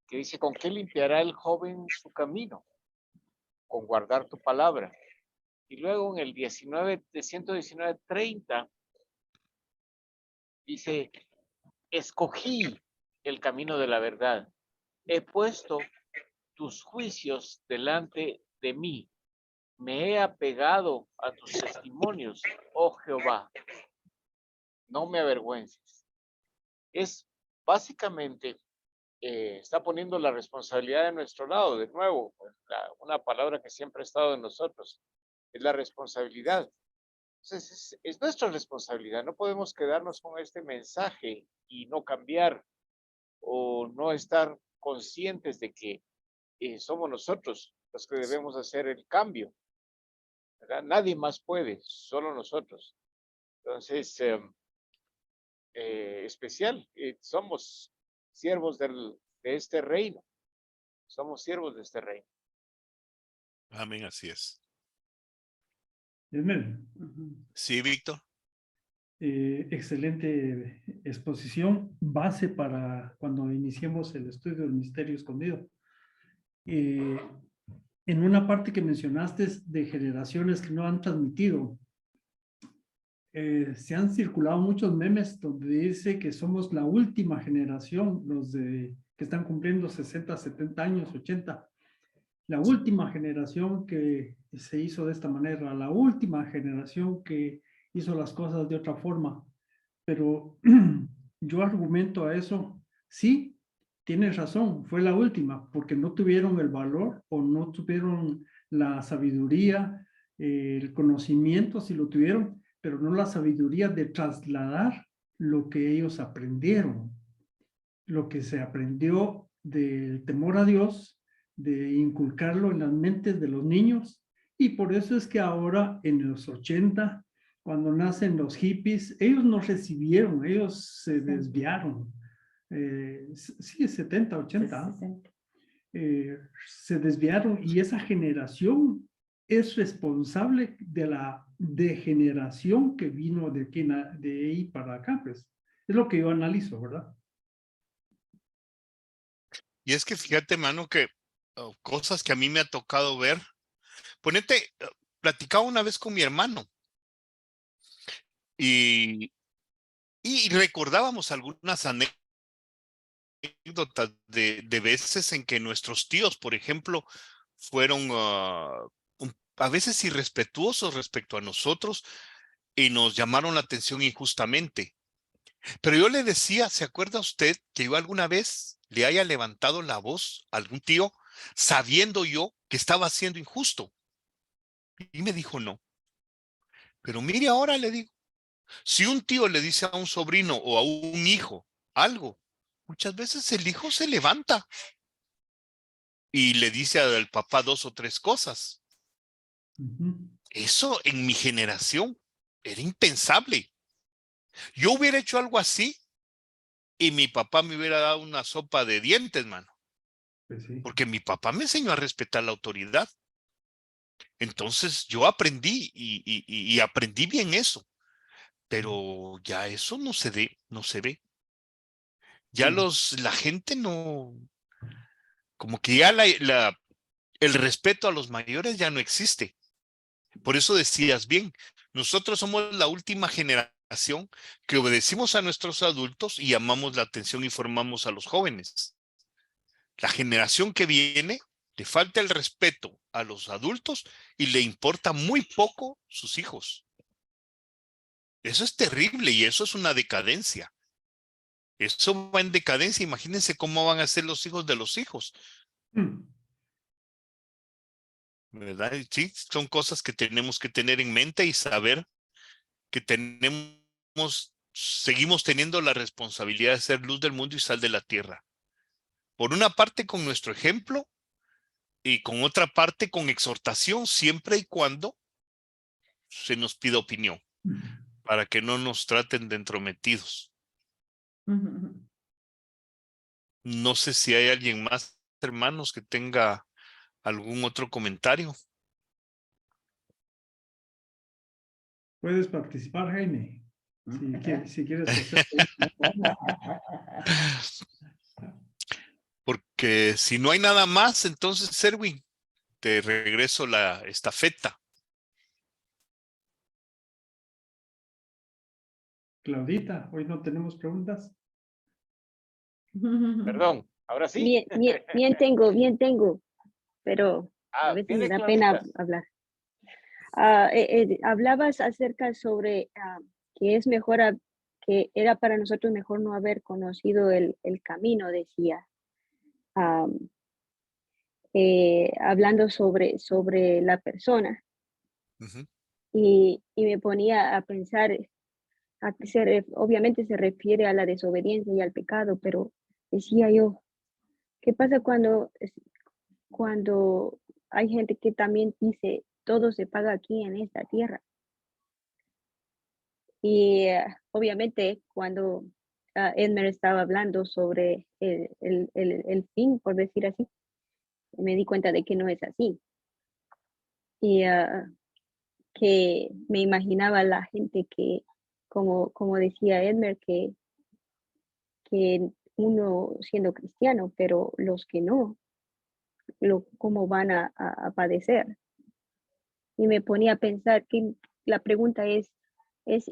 que dice, ¿con qué limpiará el joven su camino? Con guardar tu palabra. Y luego en el 119:30 dice, escogí el camino de la verdad. He puesto tus juicios delante de mí. Me he apegado a tus testimonios, oh Jehová. No me avergüences. Es básicamente, está poniendo la responsabilidad de nuestro lado, de nuevo, una palabra que siempre ha estado en nosotros, es la responsabilidad. Entonces, es nuestra responsabilidad, no podemos quedarnos con este mensaje y no cambiar. o no estar conscientes de que somos nosotros los que debemos hacer el cambio, ¿verdad? Nadie más puede, solo nosotros. Entonces, especial, somos siervos de este reino, somos siervos de este reino. Amén, así es. Edmel, Sí, Víctor. excelente exposición, base para cuando iniciemos el estudio del misterio escondido. En una parte que mencionaste de generaciones que no han transmitido, se han circulado muchos memes donde dice que somos la última generación, los que están cumpliendo 60, 70 años, 80. La última generación que se hizo de esta manera, la última generación que hizo las cosas de otra forma. Pero yo argumento a eso, sí, tienes razón, fue la última, porque no tuvieron el valor o no tuvieron la sabiduría, el conocimiento, si lo tuvieron, pero no la sabiduría de trasladar lo que ellos aprendieron, lo que se aprendió del temor a Dios, de inculcarlo en las mentes de los niños, y por eso es que ahora en los 80, cuando nacen los hippies, ellos no recibieron, ellos se desviaron. Sí, 70, 80. 60. Se desviaron y esa generación es responsable de la degeneración que vino de ahí para acá, pues. Es lo que yo analizo, ¿verdad? Y es que fíjate, mano, que cosas que a mí me ha tocado ver. Ponete, platicaba una vez con mi hermano y, y recordábamos algunas anécdotas de veces en que nuestros tíos, por ejemplo, fueron a veces irrespetuosos respecto a nosotros y nos llamaron la atención injustamente. Pero yo le decía, ¿se acuerda usted que yo alguna vez le haya levantado la voz a algún tío sabiendo yo que estaba siendo injusto? Y me dijo no. Pero mire ahora, le digo, si un tío le dice a un sobrino o a un hijo algo, muchas veces el hijo se levanta y le dice al papá dos o tres cosas. Eso en mi generación era impensable. Yo hubiera hecho algo así y mi papá me hubiera dado una sopa de dientes, mano. Pues sí. Porque mi papá me enseñó a respetar la autoridad. Entonces yo aprendí y aprendí bien eso. Pero ya eso no se ve, no se ve. Ya la gente no, como que ya el respeto a los mayores ya no existe. Por eso decías bien, nosotros somos la última generación que obedecimos a nuestros adultos y llamamos la atención y formamos a los jóvenes. La generación que viene le falta el respeto a los adultos y le importa muy poco sus hijos. Eso es terrible y eso es una decadencia. Eso va en decadencia. Imagínense cómo van a ser los hijos de los hijos. ¿Verdad? Y sí, son cosas que tenemos que tener en mente y saber que seguimos teniendo la responsabilidad de ser luz del mundo y sal de la tierra. Por una parte con nuestro ejemplo y con otra parte con exhortación, siempre y cuando se nos pida opinión, para que no nos traten de entrometidos. No sé si hay alguien más, hermanos, que tenga algún otro comentario. Puedes participar, Jaime, si quieres hacer. Porque si no hay nada más, entonces, Serwin, te regreso la estafeta. Claudita, hoy no tenemos preguntas. Perdón, ahora sí. Bien tengo, pero a veces me viene da pena Claudita. hablar. Hablabas acerca sobre que es mejor, que era para nosotros mejor no haber conocido el camino, decía. Hablando sobre la persona. Ujú. Y me ponía a pensar, obviamente se refiere a la desobediencia y al pecado, pero decía yo, ¿qué pasa cuando hay gente que también dice, todo se paga aquí en esta tierra? Y obviamente cuando Edmer estaba hablando sobre el fin, por decir así, me di cuenta de que no es así. Y que me imaginaba la gente que, como decía Edmer, que uno siendo cristiano, pero los que no, cómo van a padecer. Y me ponía a pensar que la pregunta ¿es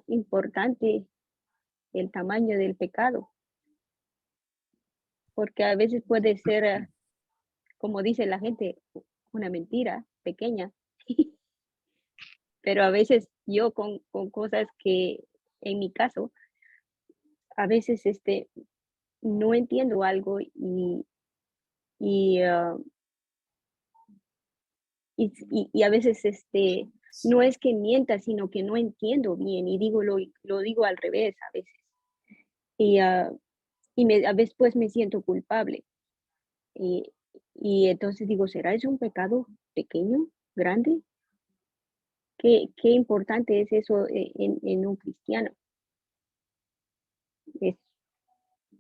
importante el tamaño del pecado? Porque a veces puede ser, como dice la gente, una mentira pequeña, pero a veces yo con cosas que, en mi caso, a veces no entiendo algo y, ah, y a veces no es que mienta, sino que no entiendo bien y lo digo al revés a veces. Y, a veces pues me siento culpable. Y, y entonces digo, ¿será eso un pecado pequeño, grande? ¿Qué importante es eso en un cristiano? Es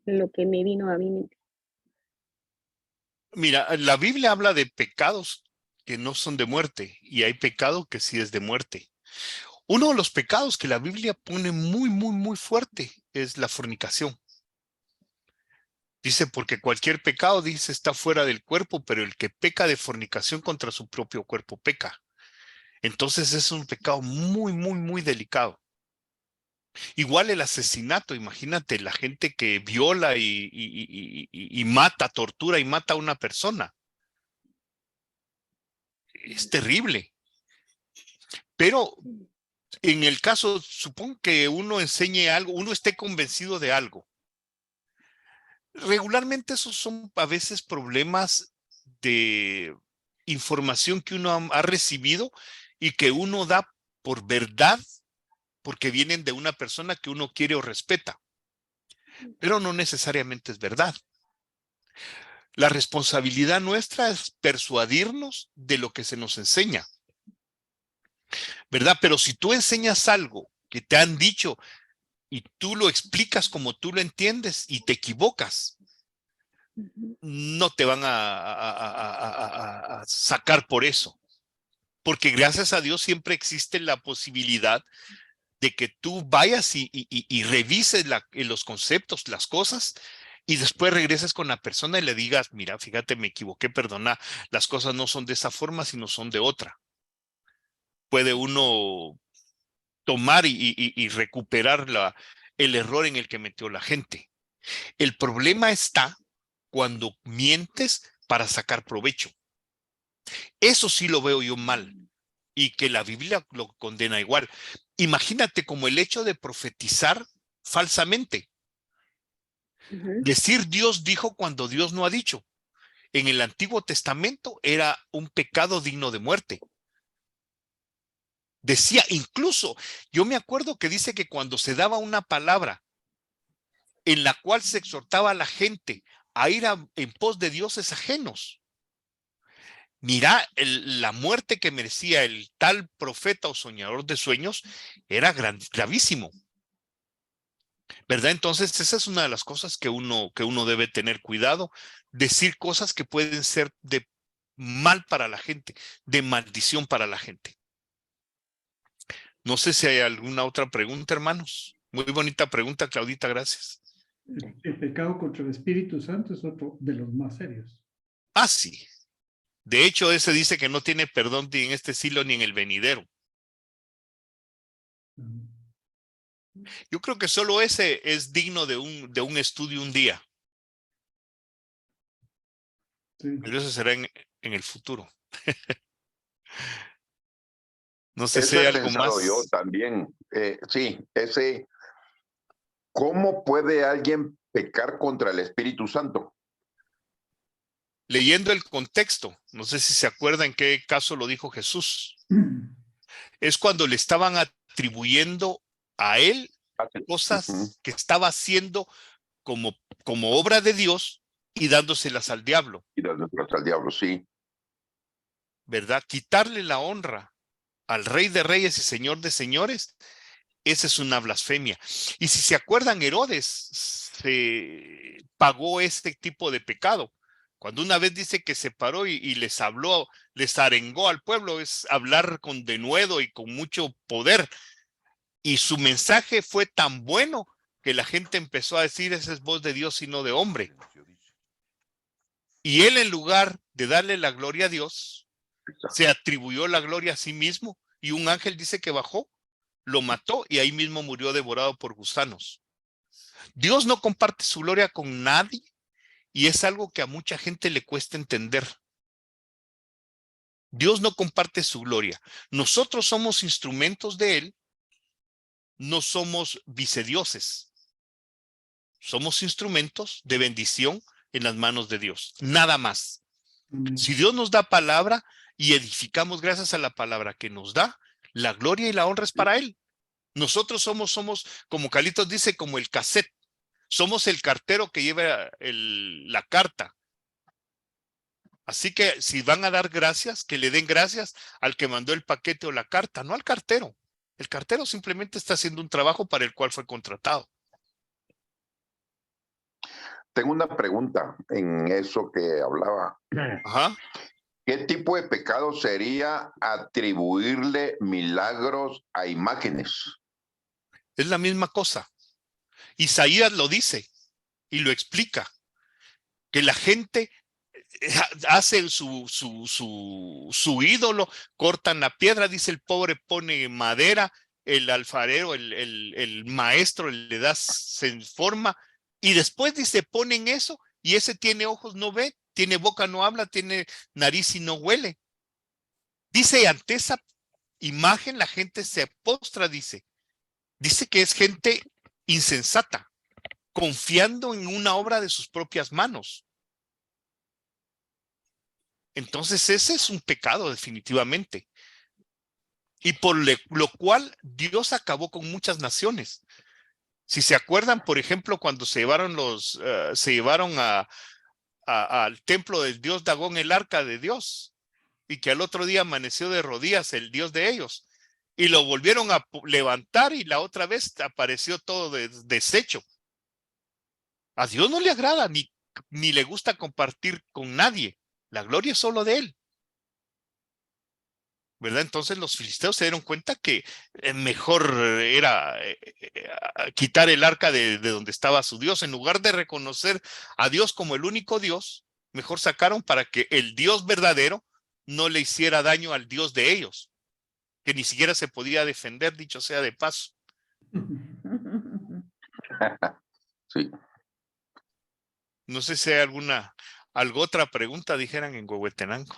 lo que me vino a mi mente. Mira, la Biblia habla de pecados que no son de muerte y hay pecado que sí es de muerte. Uno de los pecados que la Biblia pone muy, muy, muy fuerte es la fornicación. Dice, porque cualquier pecado, dice, está fuera del cuerpo, pero el que peca de fornicación contra su propio cuerpo peca. Entonces es un pecado muy, muy, muy delicado. Igual el asesinato, imagínate, la gente que viola y mata, tortura y mata a una persona. Es terrible. Pero en el caso, supongo que uno enseñe algo, uno esté convencido de algo. Regularmente esos son a veces problemas de información que uno ha recibido y que uno da por verdad porque vienen de una persona que uno quiere o respeta, pero no necesariamente es verdad. La responsabilidad nuestra es persuadirnos de lo que se nos enseña, ¿verdad? Pero si tú enseñas algo que te han dicho y tú lo explicas como tú lo entiendes y te equivocas, Ujú. no te van a sacar por eso. Porque gracias a Dios siempre existe la posibilidad de que tú vayas y revises los conceptos, las cosas, y después regreses con la persona y le digas, mira, fíjate, me equivoqué, perdona, las cosas no son de esa forma, sino son de otra. Puede uno tomar y recuperar el error en el que metió la gente. El problema está cuando mientes para sacar provecho. Eso sí lo veo yo mal y que la Biblia lo condena igual. Imagínate como el hecho de profetizar falsamente. Ujú. Decir Dios dijo cuando Dios no ha dicho. En el Antiguo Testamento era un pecado digno de muerte. Decía, incluso, yo me acuerdo que dice que cuando se daba una palabra en la cual se exhortaba a la gente a ir en pos de dioses ajenos, mira, la muerte que merecía el tal profeta o soñador de sueños era gravísimo, ¿verdad? Entonces, esa es una de las cosas que uno debe tener cuidado, decir cosas que pueden ser de mal para la gente, de maldición para la gente. No sé si hay alguna otra pregunta, hermanos. Muy bonita pregunta, Claudita, gracias. El pecado contra el Espíritu Santo es otro de los más serios. Ah, sí. De hecho, ese dice que no tiene perdón ni en este siglo ni en el venidero. Ujú. Yo creo que solo ese es digno de un estudio un día, Sí. pero eso será en el futuro. No sé si Eso hay he algo pensado yo más. también. Sí, ¿cómo puede alguien pecar contra el Espíritu Santo? Leyendo el contexto, no sé si se acuerdan en qué caso lo dijo Jesús. Es cuando le estaban atribuyendo a él Ujú. cosas que estaba haciendo como obra de Dios y dándoselas al diablo, Y dándoselas al diablo, sí. ¿verdad? Quitarle la honra al Rey de Reyes y Señor de Señores, esa es una blasfemia. Y si se acuerdan, Herodes se pagó este tipo de pecado. Cuando una vez dice que se paró y les habló, les arengó al pueblo, es hablar con denuedo y con mucho poder. Y su mensaje fue tan bueno que la gente empezó a decir, esa es voz de Dios y no de hombre. Y él, en lugar de darle la gloria a Dios, se atribuyó la gloria a sí mismo, y un ángel dice que bajó, lo mató y ahí mismo murió devorado por gusanos. Dios no comparte su gloria con nadie, y es algo que a mucha gente le cuesta entender. Dios no comparte su gloria. Nosotros somos instrumentos de Él, no somos vicedioses. Somos instrumentos de bendición en las manos de Dios, nada más. Amén. Si Dios nos da palabra y edificamos gracias a la palabra que nos da, la gloria y la honra es para Él. Nosotros somos, como Carlitos dice, como el cassette. Somos el cartero que lleva la carta. Así que si van a dar gracias, que le den gracias al que mandó el paquete o la carta, no al cartero. El cartero simplemente está haciendo un trabajo para el cual fue contratado. Tengo una pregunta en eso que hablaba. Ajá. ¿Qué tipo de pecado sería atribuirle milagros a imágenes? Es la misma cosa. Isaías lo dice y lo explica, que la gente hace su ídolo, cortan la piedra, dice el pobre pone madera, el alfarero, el maestro le da forma, y después dice ponen eso, y ese tiene ojos, no ve, tiene boca, no habla, tiene nariz y no huele. Dice, ante esa imagen la gente se postra, dice que es gente insensata, confiando en una obra de sus propias manos. Entonces ese es un pecado definitivamente. Y por lo cual Dios acabó con muchas naciones. Si se acuerdan, por ejemplo, cuando se llevaron al templo del dios Dagón el arca de Dios, y que al otro día amaneció de rodillas el dios de ellos, y lo volvieron a levantar y la otra vez apareció todo deshecho. A Dios no le agrada ni le gusta compartir con nadie. La gloria es solo de Él, ¿verdad? Entonces los filisteos se dieron cuenta que mejor era quitar el arca de donde estaba su Dios. En lugar de reconocer a Dios como el único Dios, mejor sacaron para que el Dios verdadero no le hiciera daño al Dios de ellos, que ni siquiera se podía defender, dicho sea de paso. Sí. No sé si hay alguna otra pregunta, dijeran en Huehuetenango.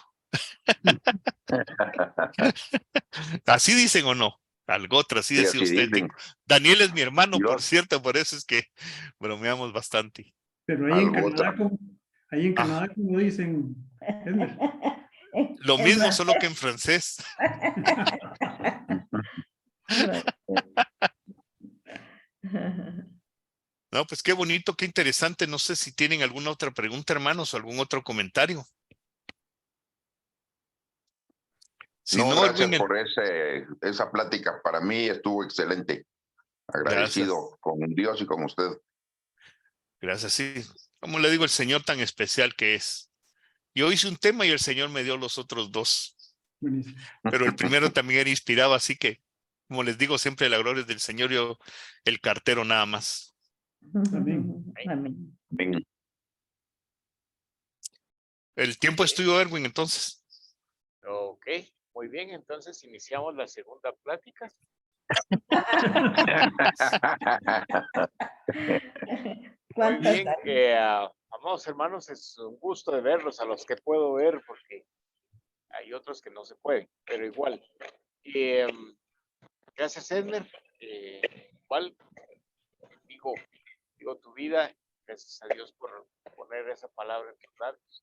¿Así dicen o no? Algo otra, así Sí, decía así usted. dicen. Daniel es mi hermano, por Dios. cierto, por eso es que bromeamos bastante. Pero ahí en Algo Canadá, otra. como dicen, Edmer. Lo mismo, solo que en francés. No, pues qué bonito, qué interesante. No sé si tienen alguna otra pregunta, hermanos, o algún otro comentario. Si No, no, gracias Erwin, por esa plática. Para mí estuvo excelente. gracias, Agradecido con Dios y con usted. gracias. Sí, como le digo, el Señor tan especial que es. Yo hice un tema y el Señor me dio los otros dos, Buenísimo. pero el primero también era inspirado, así que, como les digo siempre, la gloria es del Señor, yo el cartero nada más. Amén. Amén. Bien. El tiempo es tuyo, Erwin, entonces. Ok, muy bien, entonces iniciamos la segunda plática. Muy bien, amados hermanos, es un gusto de verlos, a los que puedo ver, porque hay otros que no se pueden, pero igual. Gracias, Edmer. Igual, digo tu vida, gracias a Dios por poner esa palabra en tus labios.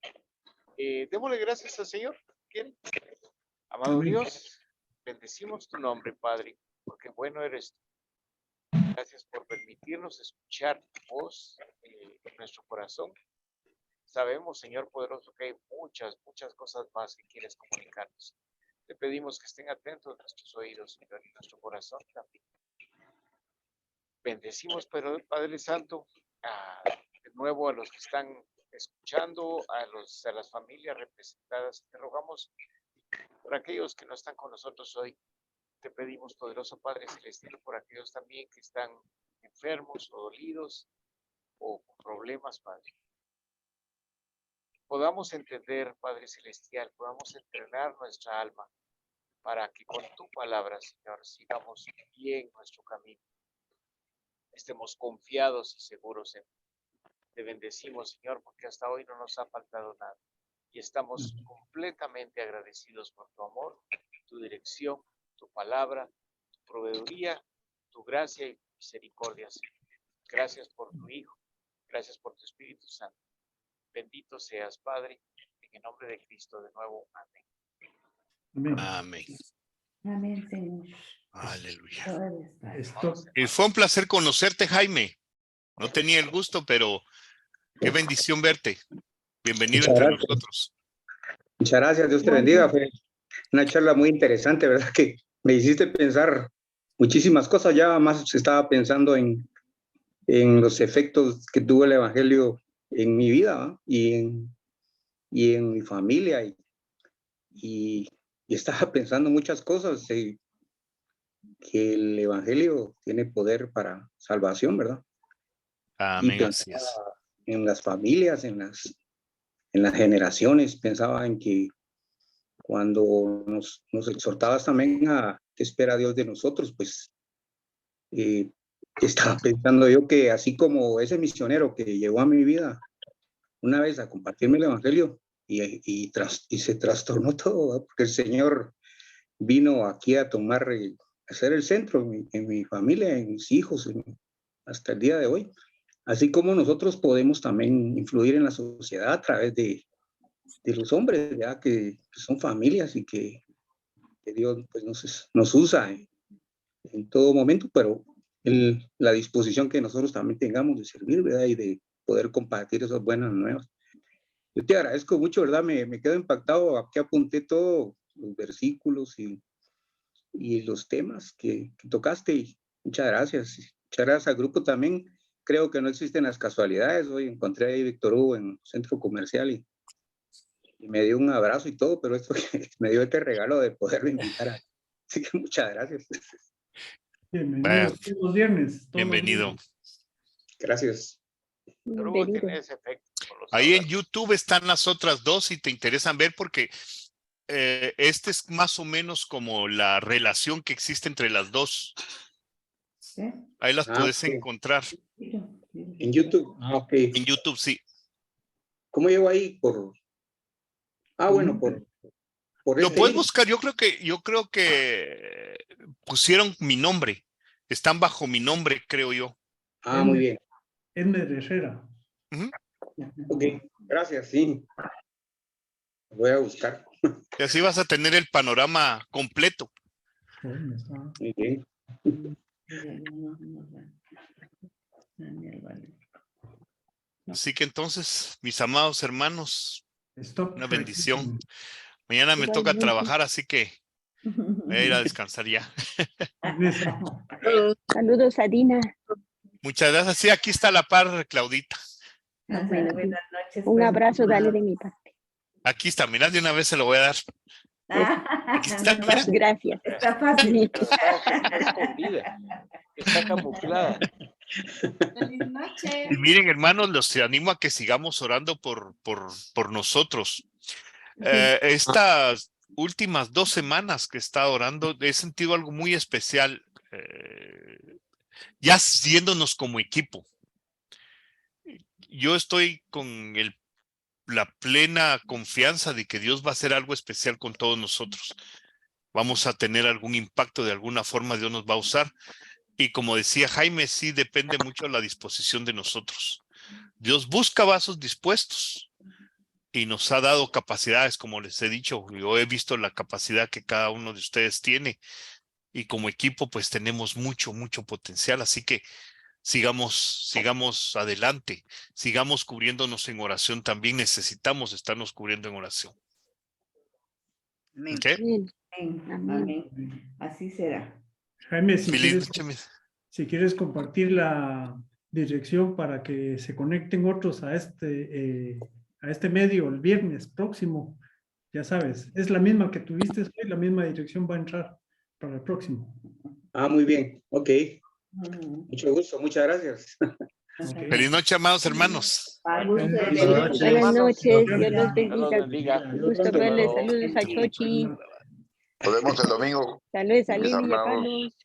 Démosle gracias al Señor. ¿Quién? Amado Amén. Dios, bendecimos tu nombre, Padre, porque bueno eres tú. Gracias por permitirnos escuchar tu voz en nuestro corazón. Sabemos, Señor poderoso, que hay muchas cosas más que quieres comunicarnos. Te pedimos que estén atentos nuestros oídos, Señor, y nuestro corazón también. Bendecimos, pero Padre Santo, de nuevo a los que están escuchando, a las familias representadas. Te rogamos por aquellos que no están con nosotros hoy. Te pedimos, poderoso Padre Celestial, por aquellos también que están enfermos o dolidos o con problemas, Padre. Podamos entender, Padre Celestial, podamos entrenar nuestra alma para que con tu palabra, Señor, sigamos bien nuestro camino. Estemos confiados y seguros en ti. Te bendecimos, Señor, porque hasta hoy no nos ha faltado nada. Y estamos completamente agradecidos por tu amor, tu dirección, tu palabra, tu proveeduría, tu gracia y misericordia, Señor. Gracias por tu Hijo. Gracias por tu Espíritu Santo. Bendito seas, Padre, en el nombre de Cristo de nuevo. Amén. Amén. Amén. Amén, Señor. Aleluya. Todo está. Esto, Y fue un placer conocerte, Jaime. No tenía el gusto, pero qué bendición verte. Bienvenido Muchas entre gracias. nosotros. Muchas gracias, Dios te bendiga. Fue una charla muy interesante, ¿verdad? Que me hiciste pensar muchísimas cosas. Ya más estaba pensando en los efectos que tuvo el Evangelio en mi vida, ¿va? y en mi familia. Y estaba pensando muchas cosas, que el Evangelio tiene poder para salvación, ¿verdad? Amén, Y así es. pensaba en las familias, en las generaciones. Pensaba en que cuando nos exhortabas también a qué espera Dios de nosotros, pues estaba pensando yo que así como ese misionero que llegó a mi vida una vez a compartirme el Evangelio y se trastornó todo, ¿verdad? Porque el Señor vino aquí a tomar, a ser el centro en mi familia, en mis hijos, hasta el día de hoy. Así como nosotros podemos también influir en la sociedad a través de los hombres, ya que son familias y que Dios pues, nos usa en todo momento, pero la disposición que nosotros también tengamos de servir, ¿verdad? Y de poder compartir esas buenas nuevas. Yo te agradezco mucho, ¿verdad? Me quedo impactado. Aquí apunté todos los versículos y los temas que tocaste. Y muchas gracias. Muchas gracias al grupo también. Creo que no existen las casualidades. Hoy encontré a Víctor Hugo en un centro comercial y me dio un abrazo y todo, pero esto me dio este regalo de poderlo invitar a. Así que muchas gracias. bienvenido Vaya, todos los viernes. todos los bienvenido. viernes. Gracias. Pero Bienvenido. tiene ese efecto con los Ahí en abrazos. YouTube están las otras dos si te interesan ver, porque este es más o menos como la relación que existe entre las dos. ¿Sí? Ahí las puedes Ok. encontrar En YouTube. Ok. en YouTube, sí. ¿Cómo llego ahí? Bueno, por Lo ese puedes link. buscar. Yo creo que pusieron mi nombre. Están bajo mi nombre, creo yo. Muy bien. Edmer Herrera. Ujú. Ok. Gracias, sí. Voy a buscar. Y así vas a tener el panorama completo. Muy bien. Así que entonces, mis amados hermanos, Stop una bendición. racism. Mañana me toca Igualmente. trabajar, así que voy a ir a descansar ya. Saludos a Dina. Muchas gracias. Sí, aquí está a la par, Claudita. Bueno, Buenas noches. un pues, abrazo, dale amados. de mi parte. Aquí está, mirad, de una vez se lo voy a dar. Aquí está, mira. Gracias. Está fácil. Pero está escondida, está camuflada. Feliz noche. Y miren, hermanos, los animo a que sigamos orando por nosotros. Estas últimas 2 semanas que he estado orando, he sentido algo muy especial, ya siéndonos como equipo. Yo estoy con la plena confianza de que Dios va a hacer algo especial con todos nosotros. Vamos a tener algún impacto de alguna forma, Dios nos va a usar. Y como decía Jaime, sí depende mucho de la disposición de nosotros. Dios busca vasos dispuestos y nos ha dado capacidades, como les he dicho. Yo he visto la capacidad que cada uno de ustedes tiene y como equipo pues tenemos mucho potencial, así que sigamos adelante, sigamos cubriéndonos en oración, también necesitamos estarnos cubriendo en oración. Amén. ¿Ok? Amén. Amén. Así será. Jaime, si Feliz quieres, noche, mis- si quieres compartir la dirección para que se conecten otros a este medio el viernes próximo, ya sabes, es la misma que tuviste hoy, la misma dirección va a entrar para el próximo. Ah, muy bien. Ok. Ujú. Mucho gusto. Muchas gracias. Ok. Feliz noche, amados hermanos. A gusto de Buenas verlos. noches. Buenas noches, Dios los Dios los bendiga. bendiga. Un gusto verles. Saludos a Chochi. Nos vemos el domingo. Saludos a Lili y a Desarmados. Carlos.